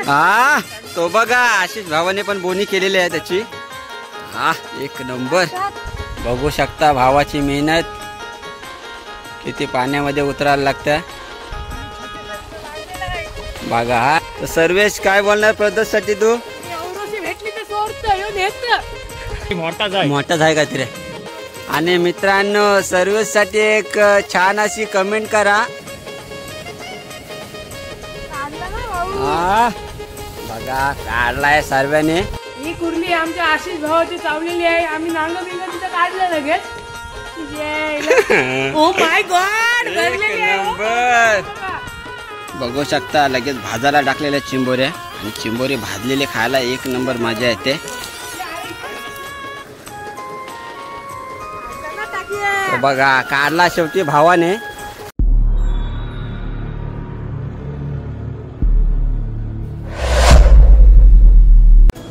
हा तो बघा आशिष भावाने पण बोनी केलेली आहे त्याची. हा एक नंबर. बघू शकता भावाची मेहनत किती पाण्यामध्ये उतरायला लागतं बघा. हा तर सर्वेश काय बोलणार प्रदर्श साठी तू? मोठाच आहे का तरी. आणि मित्रांनो सर्वेश साठी एक छान अशी कमेंट करा. हा बघा काढलाय सर्वांनी. ही कुर्ली आमच्या आशिष भावाची चावलेली आहे. आम्ही नांग बिंग तिथं काढलं लगेच. ओ माय गॉड भरलेली आहे. बघू शकता लगेच भाजायला टाकलेल्या चिंबोऱ्या. आणि चिंबोरी भाजलेले खायला एक नंबर मजा येते. बघा काढला शेवटी भावाने.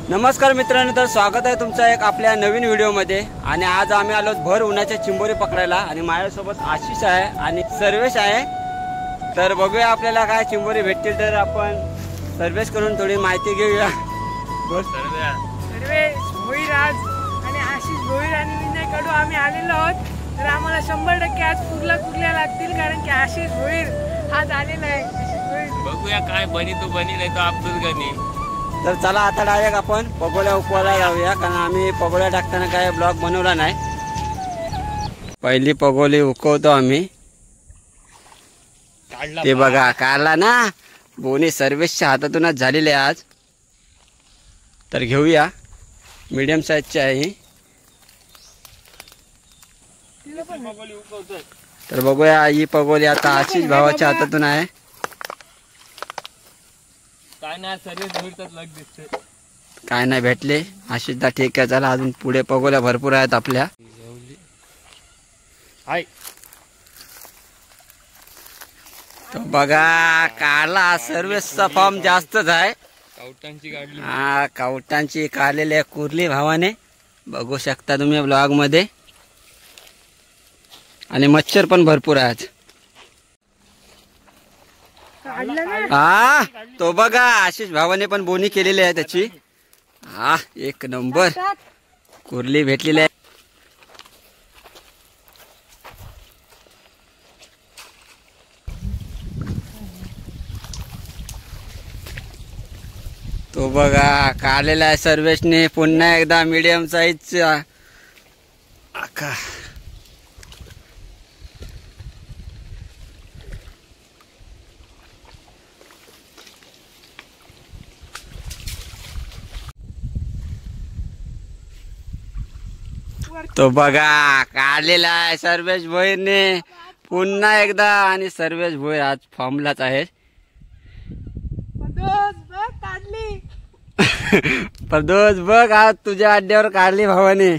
नमस्कार मित्रांनो, तर स्वागत आहे तुमचं एक आपल्या नवीन व्हिडिओमध्ये. आणि आज आम्ही आलो भर उन्हाच्या चिंबोरी पकडायला. आणि माझ्यासोबत आशिष आहे आणि सर्वेश आहे. तर बघूया आपल्याला काय चिंबोरी भेटतील. तर आपण सर्वेश करून थोडी माहिती घेऊया. सर्वेश भोईर आज आणि आशिष भोईर आणि विनय कडू आम्ही आलेलो आहोत. तर आम्हाला 100% आज कुर्ल्या लागतील, कारण की आशिष भोईर आज आलेला आहे. आशिष भोईर बघूया काय बनी तो बनी, नाही तो अब्दुल गनी. तर चला आता डायरेक्ट आपण पगोल्या उपवायला जाऊया, कारण आम्ही पगोल्या टाकताना काय ब्लॉग बनवला नाही. पहिली पगोली उकवतो आम्ही. ते बघा काढला ना. बोनी सर्वेशच्या हातातूनच झालेले आज. तर घेऊया. मीडियम साईजची आहे ही. तर बघूया ही पगोली आता आशिष भावाच्या हातातून आहे. काय नाही भेटले आशिषदा. ठीक आहे चला, अजून पुढे पगोल्या भरपूर आहेत आपल्या. तो बघा काढला. सर्वेसचा फॉर्म जास्तच आहे. हा कावटांची काढलेली आहे कुर्ली भावाने. बघू शकता तुम्ही ब्लॉग मध्ये. आणि मच्छर पण भरपूर आहेत. हा तो बघा आशिष भावाने पण बोनी केलेली आहे त्याची. हा एक नंबर कुर्ली भेटलेली आहे. तो बघा काढलेला आहे सर्वेशने पुन्हा एकदा मीडियम साईजचा. आका तो बघा काढलेला आहे सर्वेश भोईरने पुन्हा एकदा. आणि सर्वेश भोईर आज फॉर्मलाच आहे. प्रदोष बघ आज तुझ्या अड्ड्यावर काढली भावाने.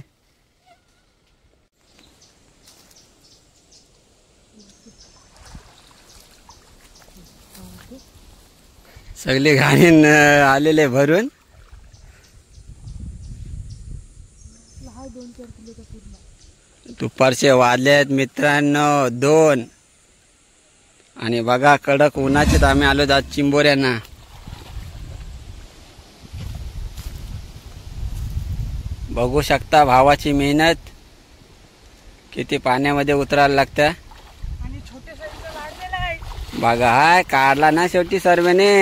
सगळे घाणीन आलेले भरून. दुपारचे वाजले आहेत मित्रांनो 2. आणि बघा कडक उन्हाचे आम्ही आलो आज चिंबोऱ्यांना. बघू शकता भावाची मेहनत किती पाण्यामध्ये उतरायला लागतं. बघा हाय काढला ना शेवटी सर्वेने.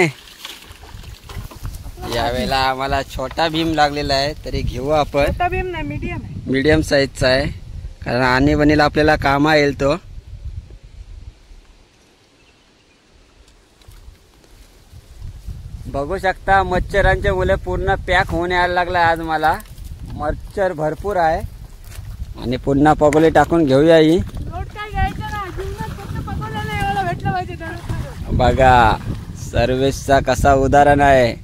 यावेळेला आम्हाला छोटा भीम लागलेला आहे, तरी घेऊ आपण. छोटा भीम नाही, मीडियम आहे. मीडियम साईजचा आहे, कारण आणीबाणीला आपल्याला कामा येईल तो. बघू शकता मच्छरांचे मुले पूर्ण पॅक होऊन यायला लागला आज मला. मच्छर भरपूर आहे. आणि पुन्हा पगोली टाकून घेऊया ही. बघा सर्वेशचा कसा उदाहरण आहे.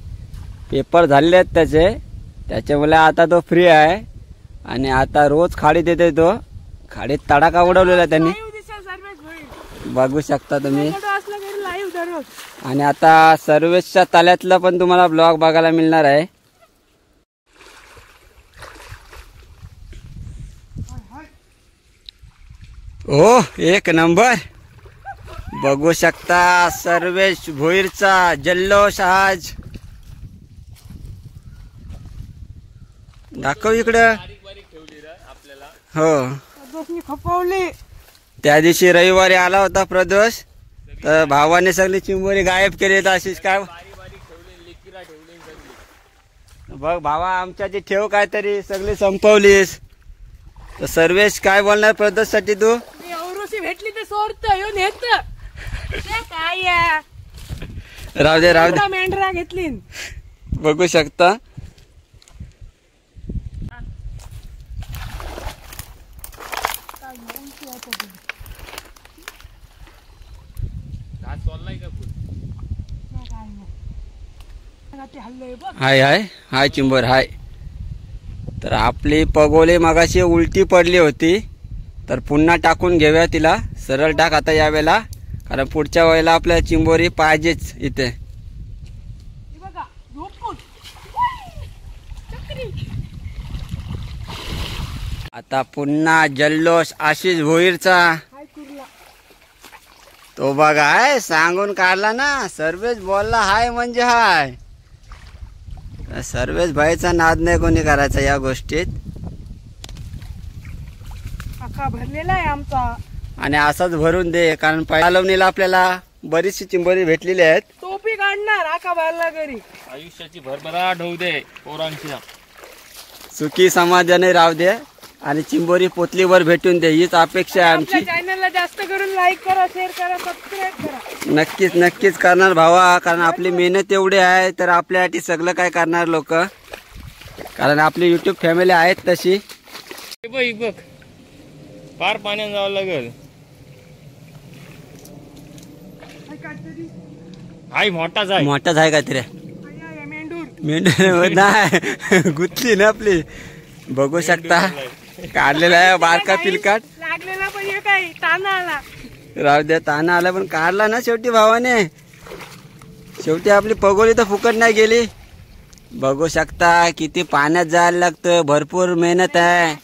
पेपर झालेले आहेत त्याच्यामुळे आता तो फ्री आहे. आणि आता रोज खाडीत येते तो. खाडीत तडाखा उडवलेला त्यांनी. बघू शकता तुम्ही. आणि आता सर्वेशच्या ताल्यातला पण तुम्हाला ब्लॉग बघायला मिळणार आहे. ओ एक नंबर. बघू शकता सर्वेश भोईरचा जल्लोष आज. दाखव इकडं. हो खपवली. त्या दिवशी रविवारी आला होता प्रदोष, तर भावाने सगळी चिंबोरी गायब केली. अशीच काय बघ भावा, आमच्याची ठेव काहीतरी सगळी संपवलीस. तर सर्वेश काय बोलणार प्रदोष साठी तू? औरोशी भेटली तर सोडत येऊन येत काय राहू दे राहू दे. मेंढरा घेतली. बघू शकता हाय हाय हाय चिंबर हाय. तर आपली पगोली मगाशी उलटी पडली होती, तर पुन्हा टाकून घेऊया तिला. सरळ टाक आता यावेळेला, कारण पुढच्या वेळेला आपल्या चिंबोरी पाहिजेच इथे. आता पुन्हा जल्लोष आशिष भोईरचा. तो बघा आहे सांगून काढला ना, सर्वेश बोलला हाय म्हणजे हाय. सर्वेश भाईचा नाद नाही कोणी करायचा या गोष्टीत. आका भरलेला आहे आमचा, आणि असाच भरून दे, कारण पहिला आपल्याला बरीचशी चिंबोरी भेटलेली आहेत. टोपी काढणार आका भरला घरी. आयुष्याची भरभराट होऊ दे पोरांची. सुखी समाधाने राहू दे आणि चिंबोरी पोतलीवर भेटून दे, हीच अपेक्षा आहे आमची. आपल्या चॅनलला जास्त करून लाईक करा, शेअर करा, सबस्क्राईब करा. नक्कीच नक्कीच करणार भावा, कारण आपली मेहनत एवढी आहे, तर आपल्यासाठी सगळं काय करणार लोक, कारण आपली युट्यूब फॅमिली आहेत तशी. बघ बघ फार पाण्यात जावं लागेल. हाय मोठाच आहे. मोठाच आहे का तरी? मेंढूर मेंढर नाही गुतली ना आपली. बघू शकता काढलेला आहे बारका पिलकाट. लागलेला पण हे काय ताना आला. राहू द्या, ताना आला पण काढला ना शेवटी भावाने. शेवटी आपली पगोली तर फुकट नाही गेली. बघू शकता किती पाण्यात जायला लागतं, भरपूर मेहनत आहे.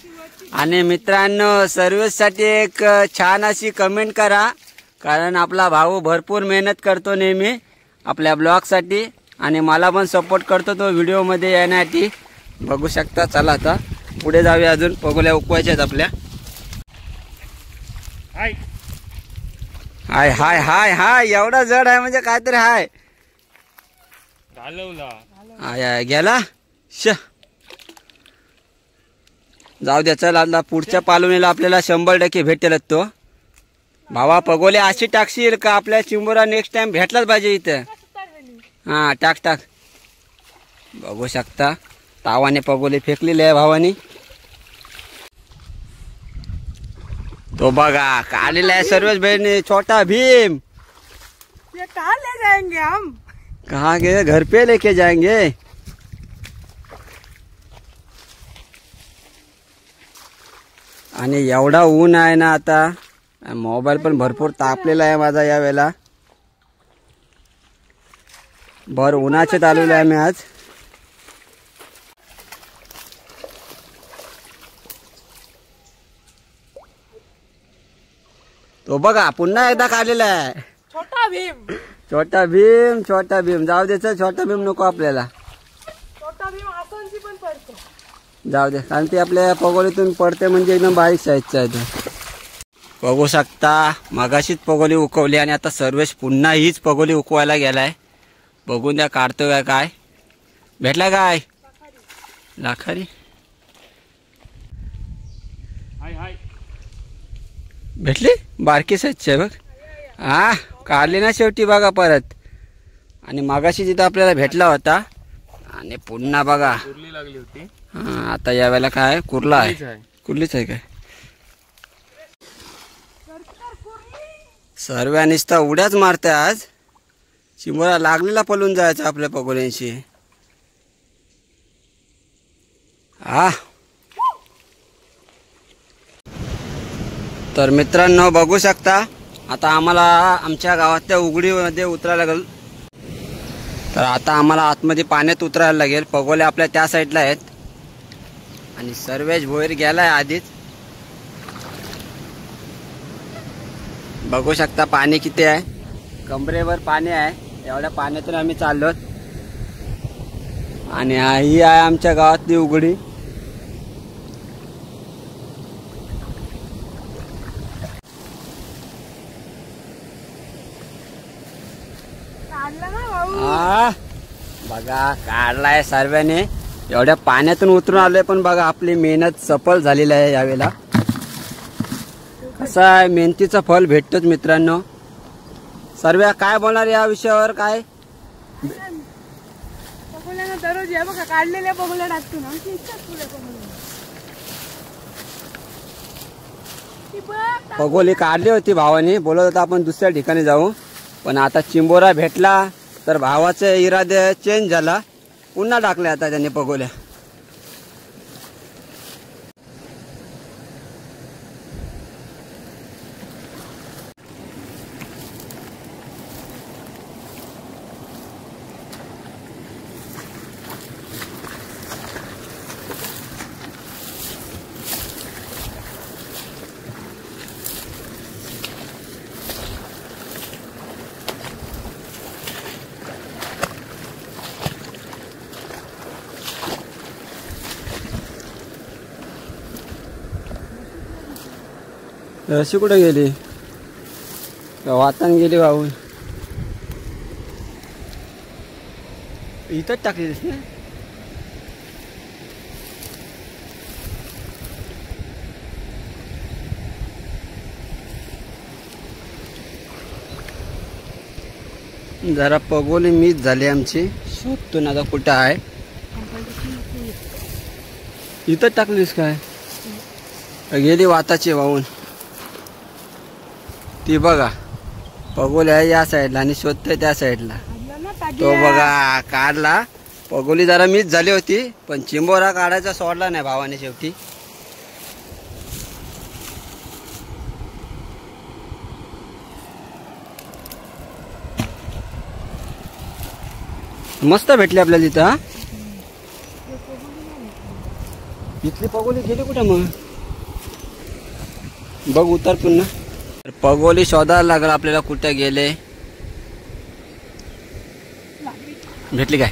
आणि मित्रांनो, सर्व्हिससाठी एक छान अशी कमेंट करा, कारण आपला भाऊ भरपूर मेहनत करतो नेहमी आपल्या ब्लॉगसाठी, आणि मला पण सपोर्ट करतो तो व्हिडिओमध्ये येण्यासाठी. बघू शकता. चला आता पुढे जाऊया, अजून पगोल्या उकवायच्या आहेत आपल्या. हाय हाय हाय हाय हाय, एवढा जड आहे म्हणजे काहीतरी हाय. घालवला आय गेला श. जाऊ द्या, चल आता पुढच्या पालवणीला आपल्याला 100% भेटेल तो. भावा पगोले अशी टाकशील का आपल्या चिंबोरा नेक्स्ट टाइम भेटलाच पाहिजे इथं. हा टाक टाक. बघू शकता तावाने पगोले फेकलेले आहे भावानी. तो बघा काढलेला आहे सर्वेश भाईने छोटा भीम. ये कहाँ ले जाएंगे हम? कहाँ गए? घर पे लेके जाएंगे. आणि एवढा ऊन आहे ना आता, मोबाईल पण भरपूर तापलेला आहे माझा या वेळेला. भर उन्हाचे चालवले आहे मी आज. तो बघा पुन्हा एकदा काढलेला आहे छोटा भीम. छोटा भीम. छोटा भीम जाऊ दे, छोटा भीम नको आपल्याला. छोटा भीम आसांची पण पडतो. जाऊ दे, कारण ते आपल्या पगोलीतून पडते म्हणजे एकदम बारीक साईजचं आहे ते. बघू शकता मगाशीच पगोली उकवली आणि आता सर्वेश पुन्हा हीच पगोली उकवायला गेलाय. बघून द्या काढतोय काय. काय भेटला काय? लाखारी. हाय हाय भेटली बारकी साईजची आहे बघ. हा काढली ना शेवटी बघा परत. आणि मगाशी जिथं आपल्याला भेटला होता, आणि पुन्हा बघा कुर्ली लागली होती. हा आता यावेळेला काय कुर्ला आहे. कुर्लीच आहे काय? सर्व नुसता उड्याच मारते आज. चिंबोरा लागलेला पळून जायचा आपल्या पगोल्यांशी. हा तर मित्रांनो बघू शकता, आता आम्हाला आमच्या गावातल्या उघडीमध्ये उतरायला लागेल. तर आता आम्हाला आतमध्ये पाण्यात उतरायला लागेल. पगोले आपल्या त्या साईडला आहेत आणि सर्वेश भोईर गेलाय आधीच. बघू शकता पाणी किती आहे, कमरेवर पाणी आहे. एवढ्या पाण्यातून आम्ही चाललो. आणि ही आहे आमच्या गावातली उघडी. बघा काढलाय सर्वांनी. एवढ्या पाण्यातून उतरून आलोय पण बघा आपली मेहनत सफल झालेली आहे यावेळेला. कसं आहे मेहनतीचं फल भेटतोच मित्रांनो. सर्व काय बोलणार या विषयावर? काय दररोज या बघा काढलेल्या पगोल्या टाकतो ना. पगोली काढली होती भावानी, बोलत होता आपण दुसऱ्या ठिकाणी जाऊ, पण आता चिंबोरा भेटला तर भावाचा इरादे चेंज झाला. पुन्हा टाकले आता त्यांनी पगोल्या. अशी कुठे गेली? वातान गेली वाहून. इथंच टाकली ना. जरा पगोली मिस झाली आमची. शोधतो ना आता कुठं आहे. इथंच टाकलीस काय? गेली वाताची वाहून. ती बघा पगोली आहे या साईडला आणि शोधतोय त्या साईडला. तो बघा काढला. पगोली जरा मिस झाली होती पण चिंबोरा काढायचा सोडला नाही भावाने शेवटी. मस्त भेटली आपल्याला तिथं. इथली पगोली गेली कुठं मग? बघ उतर पुन्हा. पगोली शोधायला लागला आपल्याला कुठे गेले. भेटली काय?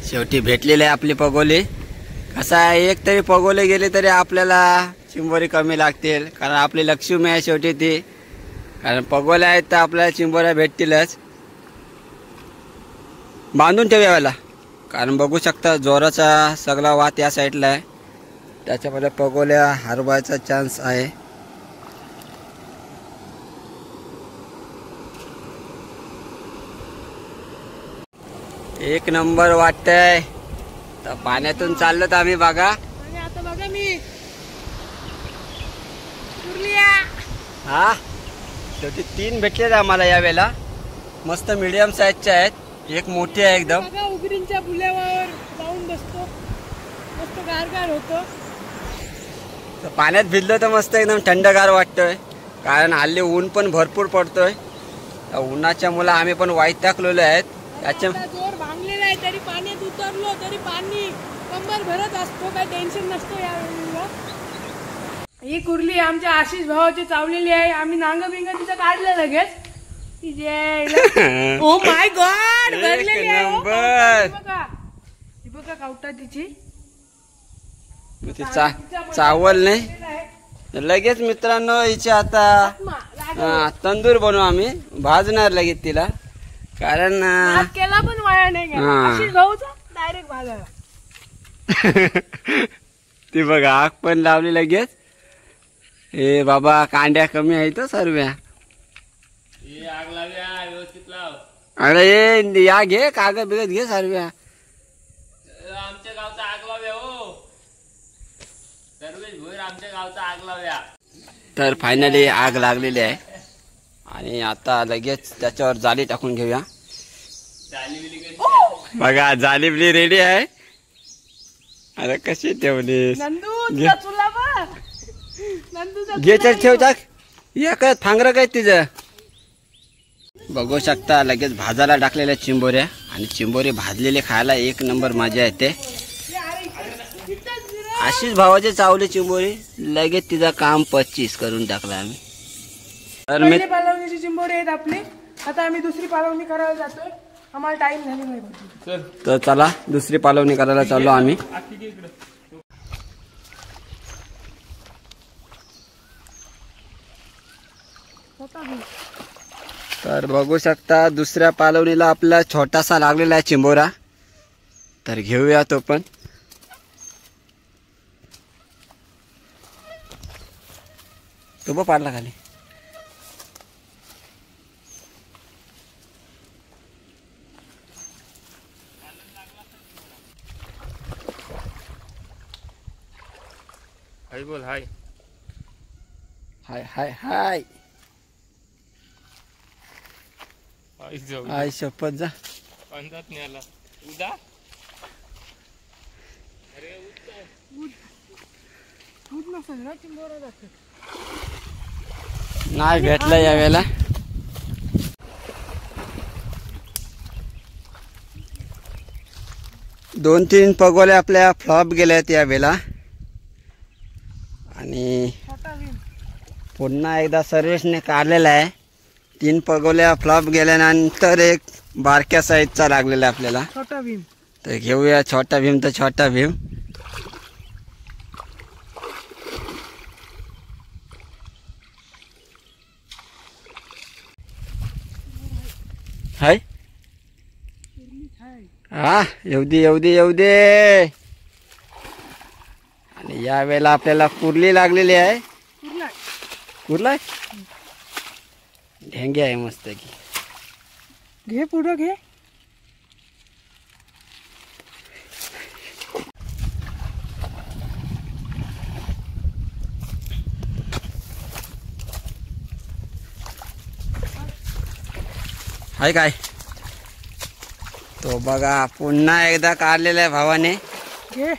शेवटी भेटलेली आहे आपली पगोली. कसं आहे एक तरी पगोले गेले तरी आपल्याला चिंबोरी कमी लागतील, कारण आपली लक्ष्मी आहे शेवटी ती. कारण पगोल्या आहेत तर आपल्याला चिंबोऱ्या भेटतीलच. बांधून ठेव यावेळेला, कारण बघू शकता जोराचा सगळा वात या साईडला आहे. त्याच्यामध्ये पगोल्या हरवायचा चान्स आहे. एक नंबर वाटतंय. तर पाण्यातून चाललो तर आम्ही बघा. आता बघा मी हा शेवटी 3 भेटले आम्हाला यावेळेला. मस्त मीडियम साईजच्या आहेत. एक मोठी आहे एकदम. बघा उगरींच्या बुल्यावर जाऊन बसतो, मस्त गारगार होतो. तर पाण्यात भिजलो तर मस्त एकदम थंडगार वाटतोय. कारण हल्ली ऊन पण भरपूर पडतोय. उन्हाच्या मुळे आम्ही पण वैतागलेलो आहेत. त्याच्या जोर भांगलेला आहे तरी पाण्यात उतरलो तरी पाणी कंबर भरत असतो. काही टेन्शन नसतो यावेळेला. ही कुर्ली आमच्या आशिष भावाची चावलेली आहे. आम्ही नांग बिंग तिचं काढलं लगेच. ओ माय गॉड भरलेली आहे. बघा कावटा तिची. चावल नाही लगेच मित्रांनो. हिची आता तंदूर बनवू आम्ही. भाजणार लगेच तिला, कारण केला पण वाया नाही. आशिष भाऊचा डायरेक्ट भाजायला. ती बघा आग पण लावली लगेच. हे बाबा कांड्या कमी आहेत सर्व्या. अरे ये या घे कागद बिगत घे सर्व्या. आमच्या गावचा आग लाव्या हो. सर्वेश भोईर आमच्या गावचा आग लाव्या. तर फायनली आग लागलेली आहे आणि आता लगेच त्याच्यावर जाळी टाकून घेऊया. बघा जाळी बिली रेडी आहे. आता कशी ठेवली? घे चल ठेव टाक. या काय फांगर काय तिचं. बघू शकता लगेच भाजायला टाकलेल्या चिंबोऱ्या. आणि चिंबोरी भाजलेले खायला एक नंबर मजा येते. आशिष भावाचे चावले चिंबोरी लगेच तिचा काम 25 करून टाकला आम्ही. तर चिंबोरी आहेत आपली. आता आम्ही दुसरी पालवणी करायला जातोय. आम्हाला टाइम झाली नाही चल तर चला दुसरी पालवणी करायला चाललो आम्ही. तर बघू शकता दुसऱ्या पालवणीला आपला छोटासा लागलेला आहे चिंबोरा. तर घेऊया तो पण. तो पाडला खाली. हाय बोल हाय. हाय हाय हाय. हाय जाऊ हाय शपथ जा. अंदाज नाही आला उदा. अरे दूध नसेल ना चिंबोरा जाते. नाही भेटला यावेळेला. दोन तीन पगोले आपल्या फ्लॉप गेल्यात यावेळेला. आणि छोटा भीम. पुन्हा एकदा सर्वेशने काढलेला आहे. 3 पगोल्या फ्लॉप गेल्यानंतर एक बारक्या साईजचा लागलेला आहे आपल्याला. छोटा भीम. तर घेऊया छोटा भीम. तर छोटा भीम हाय. हा येऊ दे. आणि यावेळेला आपल्याला कुर्ली लागलेली आहे. कुर्ला ढेंगे आहे मस्त की. घे पुढं घे. हाय काय तो बघा पुन्हा एकदा काढलेला आहे भावाने. घे.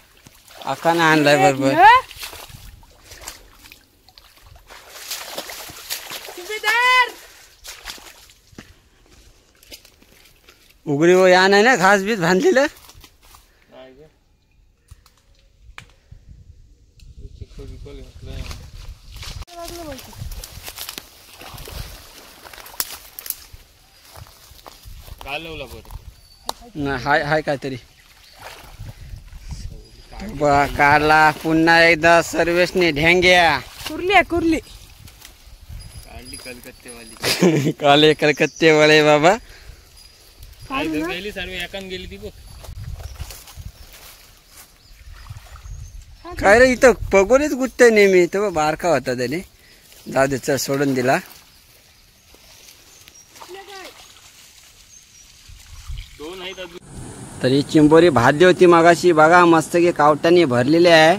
आखाना आणलाय बरोबर. उघडी हो या नाही ना घास बीस बांधलेलं. हाय हाय काहीतरी काढला पुन्हा एकदा सर्वेशने ढेंग्या. कुर्ली आहे कुर्ली. काढली कलकत्तेवाली. काले कलकत्ते वाले बाबा. गेली सर्व एकान गेली ती बघ. काय रे इथं पगोलीच गुत्त नेहमी. तो बारका होता त्याने. जाऊ दे चल सोडून दिला. दोन आहेत अजून. तरी चिंबोरी भाजी होती मागाशी बघा मस्त की कावटाने भरलेली आहे.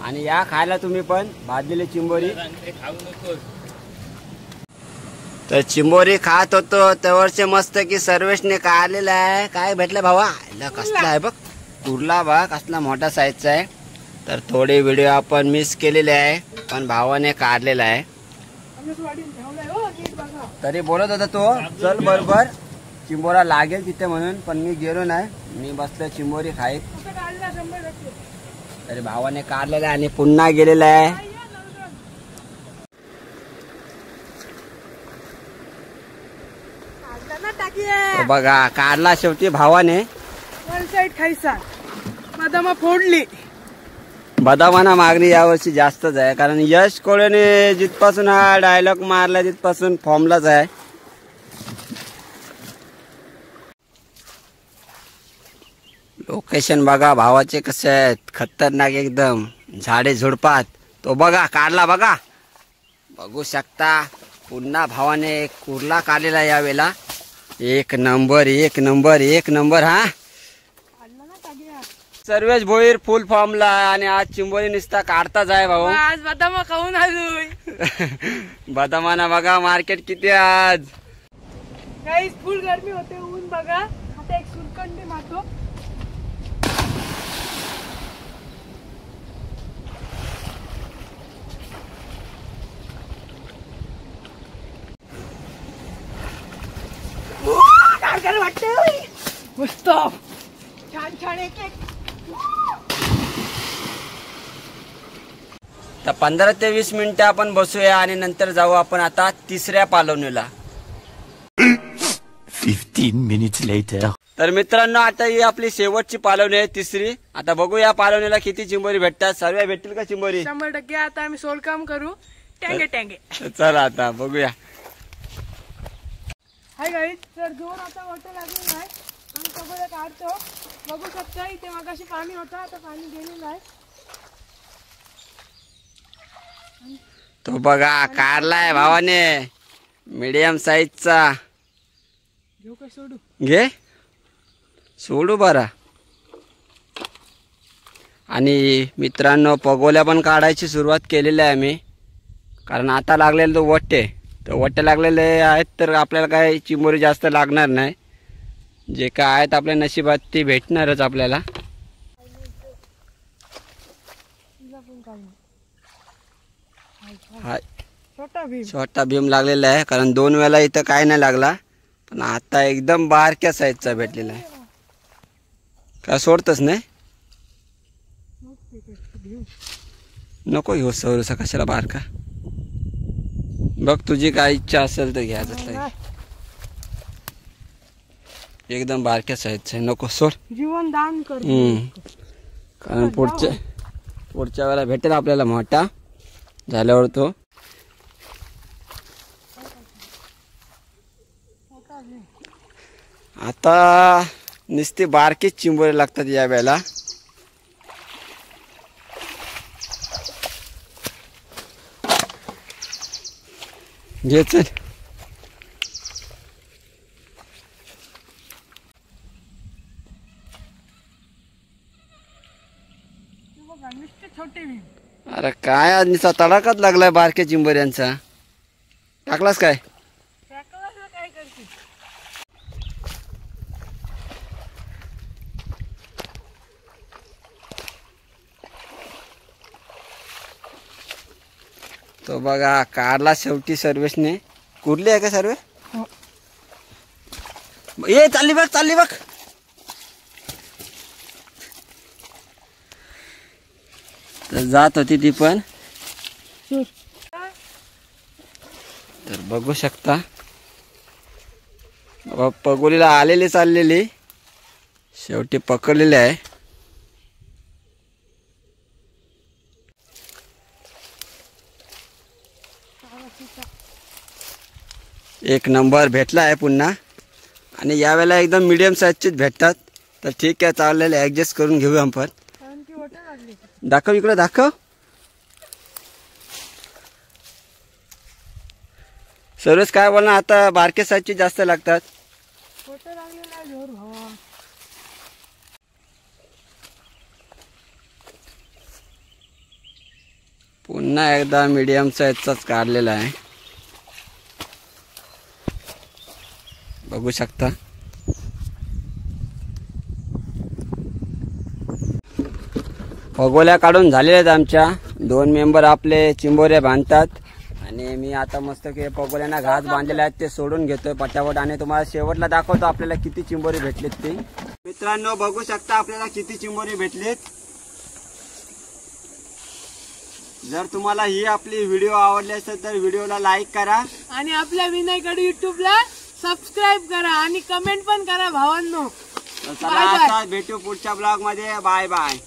आणि या खायला तुम्ही पण भाजलेली चिंबोरी. खाऊ नकोस. तर चिंबोरी खात होतो तेवढचे मस्त की सर्वेशने काढलेला आहे. काय भेटलं भावा. कसला आहे बघ कुर्ला बघ कसला मोठा साईजचा आहे. तर थोडे व्हिडिओ आपण मिस केलेले आहे पण भावाने काढलेला आहे. तरी बोलत होता तो चल बरोबर चिंबोरा लागेल तिथे म्हणून. पण मी गेलो नाही. मी बसलो चिंबोरी खाईत. तरी भावाने काढलेला आहे आणि पुन्हा गेलेला आहे. बघा काढला शेवटी भावाने. वन साइड खायचा. बदामा फोडली. बदामाना मागणी यावर्षी जास्तच आहे कारण यश कोळेने जिथपासून हा डायलॉग मारला तिथपासून फॉर्मलाच आहे. लोकेशन बघा भावाचे कसे आहेत खतरनाक एकदम. झाडे झुडपात. तो बघा काढला बघा. बघू शकता पुन्हा भावाने कुर्ला काढलेला यावेळेला. एक नंबर हा. सर्वेश भोईर फुल फॉर्मला आणि आज चिंबोरी निसता काढताच आहे भाऊ. आज बदामा खाऊन आलोय. बदामाना बघा मार्केट किती आज. गाईस फुल गरमी होते. ऊन बघा. आता एक सुरकंडी मारतो. वाटत मस्त छान छान एक एक. तर 15 ते 20 मिनिटं आपण बसूया आणि नंतर जाऊ आपण आता तिसऱ्या पालवणीला. 15 minutes later. तर मित्रांनो आता ही आपली शेवटची पालवणी आहे, तिसरी. आता बघू या पालवणीला किती चिंबोरी भेटतात. सर्व भेटतील का चिंबोरी? 100%. आता आम्ही सोलकाम करू. टँगे टँगे. चला आता बघूया. हाय गाईज, तर जोर आता वाटू लागलेला आहे. आम्ही सगळं काढतो. बघू शकता इथे मगाशी पाणी होतं, आता पाणी गेलेलं आहे. तो बघा काढलाय भावाने, मीडियम साईजचा. घेऊ का सोडू? घे, सोडू बरा. आणि मित्रांनो पगोल्या पण काढायची सुरुवात केलेली आहे आम्ही, कारण आता लागलेले तो वट्टे. तर वट्टे लागलेले आहेत तर आपल्याला काय चिंबोरी जास्त लागणार नाही. जे काय आहेत आपल्या नशिबात ते भेटणारच आपल्याला. हा छोटा भीम लागलेला आहे, कारण 2 वेळा इथं काय नाही लागला, पण आता एकदम बारक्या साईजचा भेटलेला आहे. काय सोडतच नाही? नको घेऊ सौरसा, कशाला बारका. बघ तुझी काय इच्छा असेल तर घ्यायचं. एकदम बारक्या साईजचा आहे, नको सोड. जीवन दान कर. कारण पुढच्या वेळेला भेटेल आपल्याला मोठा झाल्यावर तो. आता नुसते बारकेच चिंबोरे लागतात या वेळेला. घे चल. छोटे भीम. अरे काय आज निसा तडाकाच लागलाय बारक्या चिंबोऱ्यांचा. टाकलास काय? काय करते? तो बघा काढला शेवटी सर्वेशने. कुरली आहे का सर्वे? ये चालली बघ, चालली बघ. तर जात होती ती पण. तर बघू शकता पगोलीला आलेली चाललेली शेवटी पकडलेली आहे. एक नंबर भेटला आहे पुन्हा. आणि यावेळेला एकदम मीडियम साईजचेच भेटतात. तर ठीक आहे, चाललेले ॲडजस्ट करून घेऊ आपण. दाखव इकडे, दाखव. सर्वच काय बोलणार, आता बारके साईजचे जास्त लागतात. पुन्हा एकदा मीडियम साईजचाच काढलेला आहे, बघू शकता. पगोल्या काढून झालेल्या आहेत आमच्या. 2 मेंबर आपले चिंबोऱ्या बांधतात आणि मी आता मस्त की पगोल्यांना घास बांधलेले आहेत ते सोडून घेतोय पटापट. आणि तुम्हाला शेवटला दाखवतो आपल्याला किती चिंबोरी भेटलीत ती. मित्रांनो बघू शकता आपल्याला किती चिंबोरी भेटलीत. जर तुम्हाला ही आपली व्हिडिओ आवडली असेल तर व्हिडिओला लाईक करा आणि आपल्या विनयकडे युट्यूबला सबस्क्राईब करा आणि कमेंट पण करा भावांनो. चला आता भेटू पुढच्या ब्लॉग मध्ये. Bye bye.